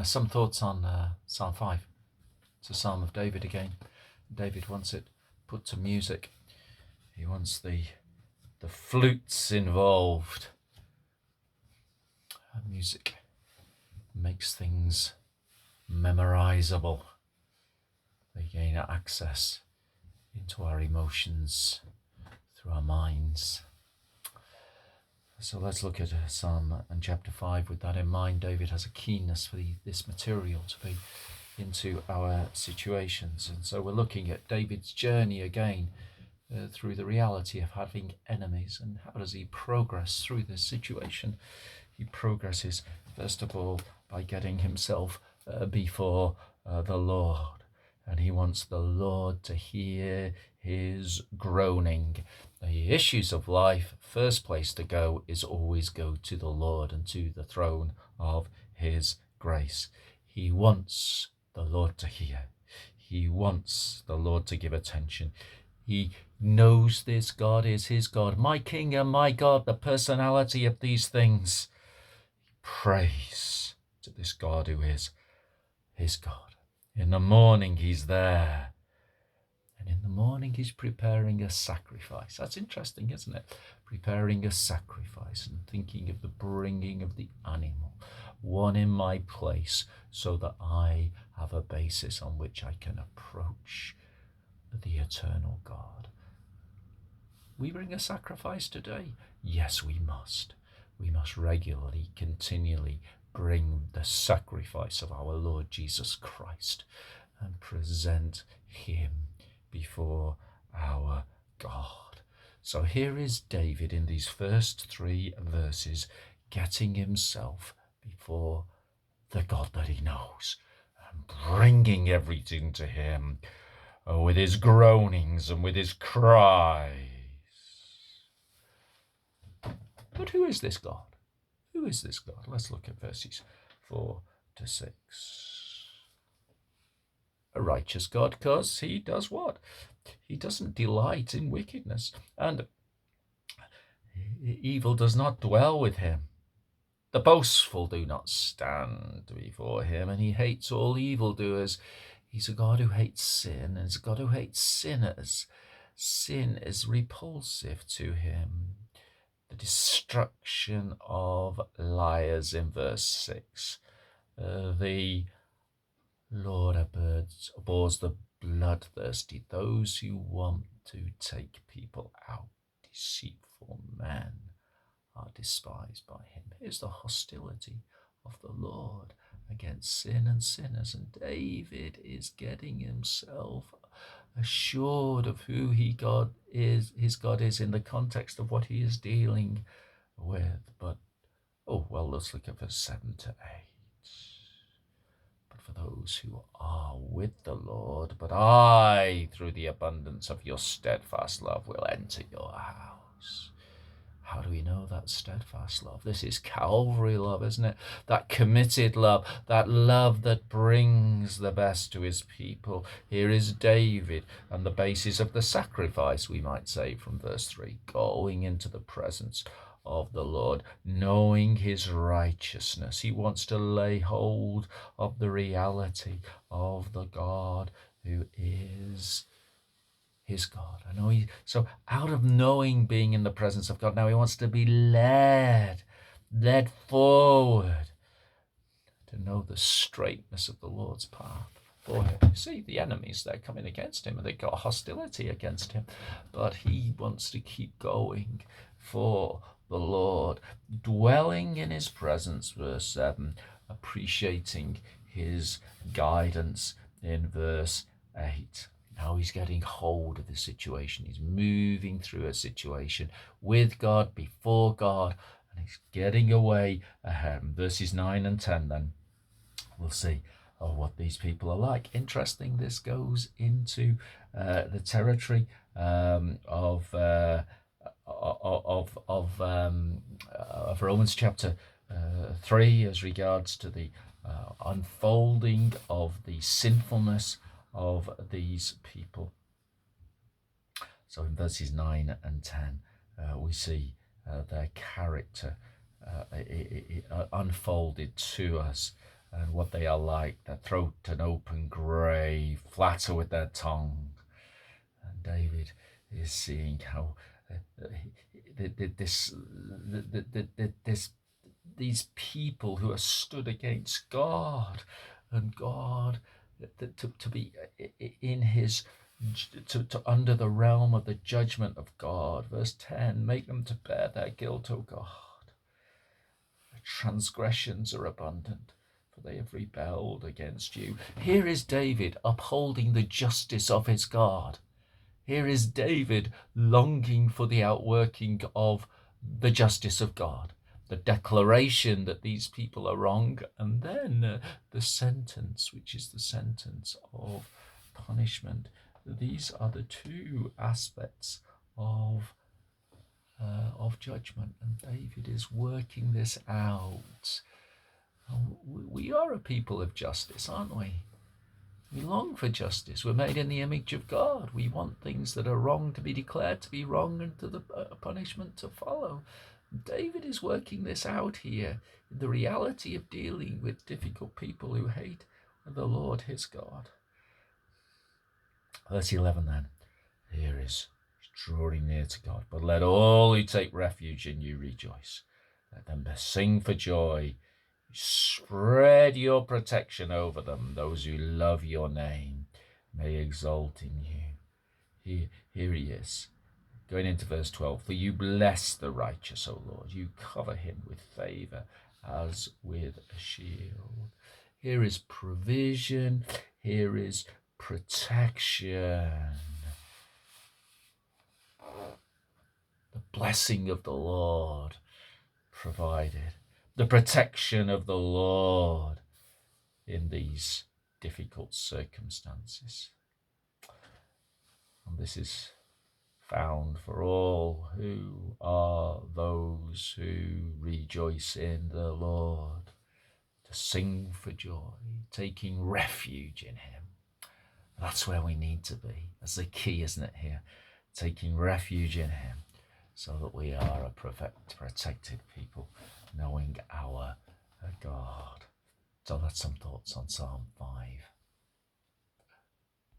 Some thoughts on Psalm 5. It's a psalm of David again. David wants it put to music. He wants the flutes involved. Music makes things memorizable. They gain access into our emotions through our minds. So let's look at Psalm and chapter 5 with that in mind. David has a keenness for this material to be into our situations. And so we're looking at David's journey again through the reality of having enemies, and how does he progress through this situation. He progresses, first of all, by getting himself before the Lord. And he wants the Lord to hear his groaning. The issues of life, first place to go is always go to the Lord and to the throne of his grace. He wants the Lord to hear. He wants the Lord to give attention. He knows this God is his God, my King and my God, the personality of these things. He prays to this God who is his God. In the morning he's there. And in the morning he's preparing a sacrifice. That's interesting, isn't it? Preparing a sacrifice and thinking of the bringing of the animal, one in my place, so that I have a basis on which I can approach the eternal God. We bring a sacrifice today? Yes, we must. We must regularly, continually bring the sacrifice of our Lord Jesus Christ and present him before our God. So here is David in these first 3 verses getting himself before the God that he knows and bringing everything to him with his groanings and with his cries. But who is this God? Who is this God? Let's look at verses 4 to 6. A righteous God, because he does what? He doesn't delight in wickedness, and evil does not dwell with him. The boastful do not stand before him, and he hates all evildoers. He's a God who hates sin, and he's a God who hates sinners. Sin is repulsive to him. The destruction of liars in verse 6. The Lord abhors the bloodthirsty, those who want to take people out. Deceitful men are despised by him. Here's the hostility of the Lord against sin and sinners. And David is getting himself assured of who his God is in the context of what he is dealing with. But, let's look at verse 7 to 8. But for those who are with the Lord, but I, through the abundance of your steadfast love, will enter your house. How do we know that steadfast love? This is Calvary love, isn't it? That committed love, that love that brings the best to his people. Here is David and the basis of the sacrifice, we might say, from verse 3, going into the presence of the Lord, knowing his righteousness. He wants to lay hold of the reality of the God who is his God. So out of knowing being in the presence of God, now he wants to be led forward to know the straightness of the Lord's path for him. You see, the enemies, they're coming against him and they've got hostility against him, but he wants to keep going for the Lord, dwelling in his presence, verse 7, appreciating his guidance in verse 8. Now he's getting hold of the situation. He's moving through a situation with God, before God, and he's getting away ahead. Verses 9 and 10 then, we'll see what these people are like. Interesting, this goes into the territory of Romans chapter 3 as regards to the unfolding of the sinfulness of these people. So in verses 9 and 10, we see their character unfolded to us. and what they are like, their throat an open grave, flatter with their tongue. And David is seeing how these people who are stood against God, and God to be in his to under the realm of the judgment of God. Verse 10, make them to bear their guilt, O God. Their transgressions are abundant, for they have rebelled against you. Here is David upholding the justice of his God. Here is David longing for the outworking of the justice of God, the declaration that these people are wrong, and then the sentence, which is the sentence of punishment. These are the two aspects of judgment, and David is working this out. We are a people of justice, aren't we? We long for justice. We're made in the image of God. We want things that are wrong to be declared to be wrong and to the punishment to follow. David is working this out here, the reality of dealing with difficult people who hate the Lord his God. Verse 11 then, here is drawing near to God. But let all who take refuge in you rejoice. Let them sing for joy. Spread your protection over them. Those who love your name may exult in you. Here he is, going into verse 12. For you bless the righteous, O Lord. You cover him with favor as with a shield. Here is provision. Here is protection. The blessing of the Lord provided. The protection of the Lord in these difficult circumstances. And this is found for all who are those who rejoice in the Lord, to sing for joy, taking refuge in him. That's where we need to be. That's the key, isn't it, here? Taking refuge in him, so that we are a protected people, knowing our God. So that's some thoughts on Psalm 5.